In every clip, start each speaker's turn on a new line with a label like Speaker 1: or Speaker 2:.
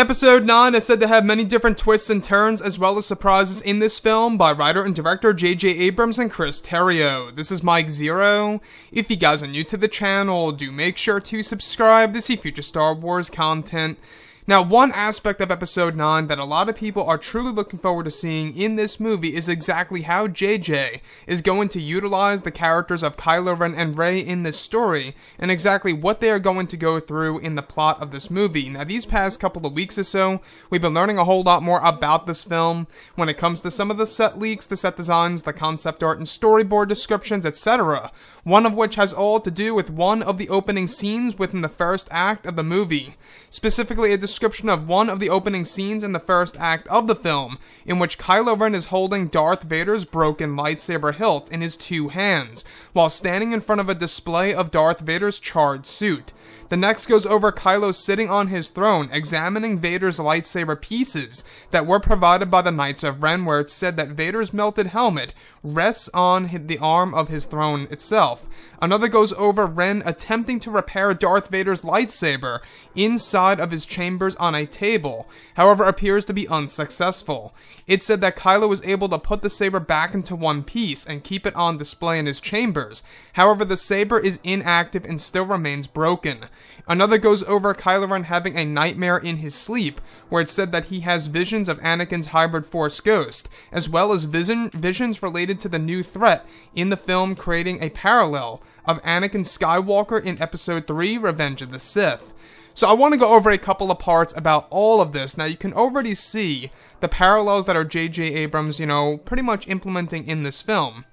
Speaker 1: Episode 9 is said to have many different twists and turns, as well as surprises in this film by writer and director J.J. Abrams and Chris Terrio. This is Mike Zero. If you guys are new to the channel, do make sure to subscribe to see future Star Wars content. Now, one aspect of Episode 9 that a lot of people are truly looking forward to seeing in this movie is exactly how JJ is going to utilize the characters of Kylo Ren and Rey in this story, and exactly what they are going to go through in the plot of this movie. Now, these past couple of weeks or so, we've been learning a whole lot more about this film when it comes to some of the set leaks, the set designs, the concept art, and storyboard descriptions, etc. One of which has all to do with one of the opening scenes within the first act of the movie. Specifically, a description of one of the opening scenes in the first act of the film, in which Kylo Ren is holding Darth Vader's broken lightsaber hilt in his two hands, while standing in front of a display of Darth Vader's charred suit. The next goes over Kylo sitting on his throne, examining Vader's lightsaber pieces that were provided by the Knights of Ren, where it's said that Vader's melted helmet rests on the arm of his throne itself. Another goes over Ren attempting to repair Darth Vader's lightsaber inside of his chambers on a table, however appears to be unsuccessful. It's said that Kylo was able to put the saber back into one piece and keep it on display in his chambers, however the saber is inactive and still remains broken. Another goes over Kylo Ren having a nightmare in his sleep, where it's said that he has visions of Anakin's hybrid Force ghost, as well as visions related to the new threat in the film, creating a parallel of Anakin Skywalker in Episode 3, Revenge of the Sith. So I want to go over a couple of parts about all of this. Now, you can already see the parallels that are J.J. Abrams, pretty much implementing in this film.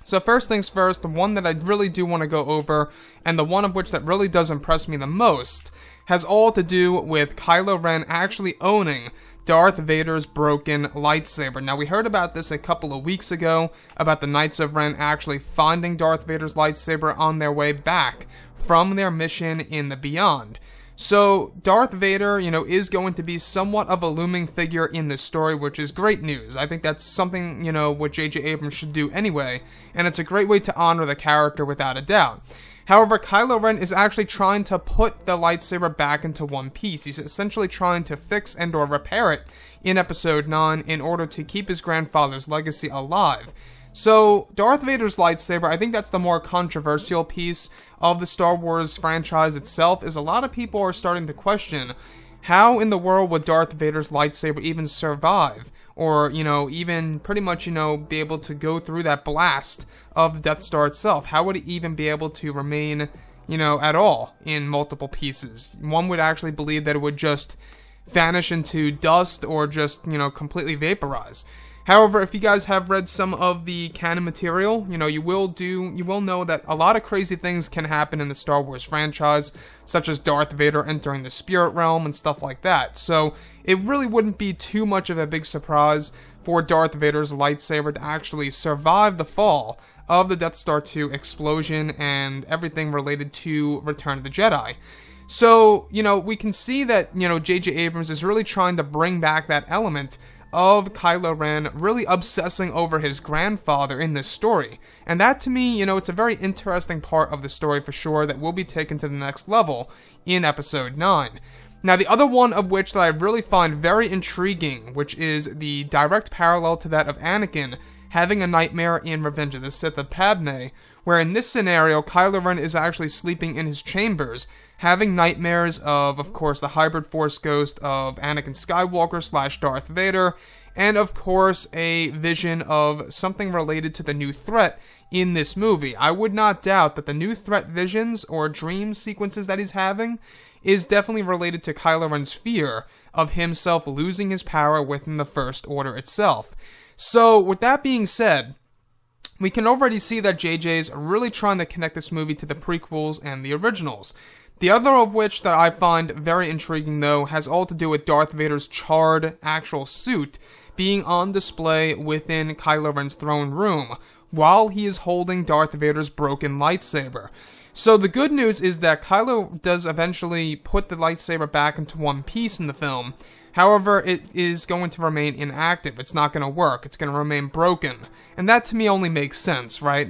Speaker 1: So first things first, the one that I really do want to go over, and the one of which that really does impress me the most, has all to do with Kylo Ren actually owning Darth Vader's broken lightsaber. Now, we heard about this a couple of weeks ago, about the Knights of Ren actually finding Darth Vader's lightsaber on their way back from their mission in the Beyond. So, Darth Vader, is going to be somewhat of a looming figure in this story, which is great news. I think that's something, what J.J. Abrams should do anyway, and it's a great way to honor the character without a doubt. However, Kylo Ren is actually trying to put the lightsaber back into one piece. He's essentially trying to fix and or repair it in Episode 9 in order to keep his grandfather's legacy alive. So, Darth Vader's lightsaber, I think that's the more controversial piece of the Star Wars franchise itself, is a lot of people are starting to question how in the world would Darth Vader's lightsaber even survive, or, even pretty much, be able to go through that blast of the Death Star itself. How would it even be able to remain, at all in multiple pieces? One would actually believe that it would just vanish into dust or just, completely vaporize. However, if you guys have read some of the canon material, you will know that a lot of crazy things can happen in the Star Wars franchise, such as Darth Vader entering the spirit realm and stuff like that. So, it really wouldn't be too much of a big surprise for Darth Vader's lightsaber to actually survive the fall of the Death Star 2 explosion and everything related to Return of the Jedi. So, we can see that, J.J. Abrams is really trying to bring back that element of Kylo Ren really obsessing over his grandfather in this story. And that, to me, it's a very interesting part of the story for sure that will be taken to the next level in Episode 9. Now, the other one of which that I really find very intriguing, which is the direct parallel to that of Anakin having a nightmare in Revenge of the Sith of Padme, where in this scenario, Kylo Ren is actually sleeping in his chambers, having nightmares of course, the hybrid Force ghost of Anakin Skywalker / Darth Vader, and of course, a vision of something related to the new threat in this movie. I would not doubt that the new threat visions or dream sequences that he's having is definitely related to Kylo Ren's fear of himself losing his power within the First Order itself. So, with that being said, we can already see that JJ's really trying to connect this movie to the prequels and the originals. The other of which that I find very intriguing, though, has all to do with Darth Vader's charred actual suit being on display within Kylo Ren's throne room, while he is holding Darth Vader's broken lightsaber. So the good news is that Kylo does eventually put the lightsaber back into one piece in the film. However, it is going to remain inactive. It's not going to work. It's going to remain broken. And that to me only makes sense, right?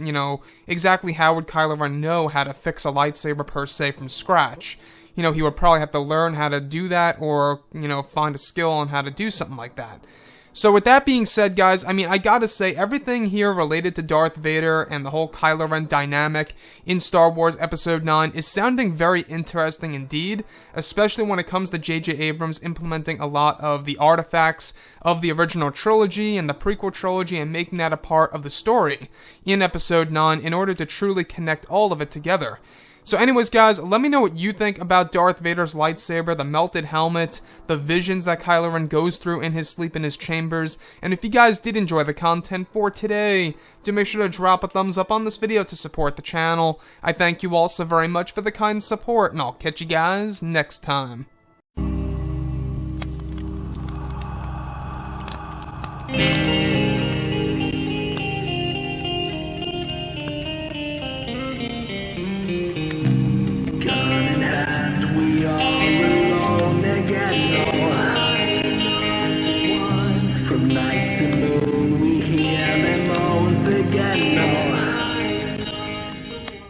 Speaker 1: Exactly how would Kylo Ren know how to fix a lightsaber per se from scratch? he would probably have to learn how to do that or, find a skill on how to do something like that. So with that being said, guys, I gotta say, everything here related to Darth Vader and the whole Kylo Ren dynamic in Star Wars Episode 9 is sounding very interesting indeed, especially when it comes to J.J. Abrams implementing a lot of the artifacts of the original trilogy and the prequel trilogy and making that a part of the story in Episode 9 in order to truly connect all of it together. So anyways, guys, let me know what you think about Darth Vader's lightsaber, the melted helmet, the visions that Kylo Ren goes through in his sleep in his chambers, and if you guys did enjoy the content for today, do make sure to drop a thumbs up on this video to support the channel. I thank you all so very much for the kind support, and I'll catch you guys next time.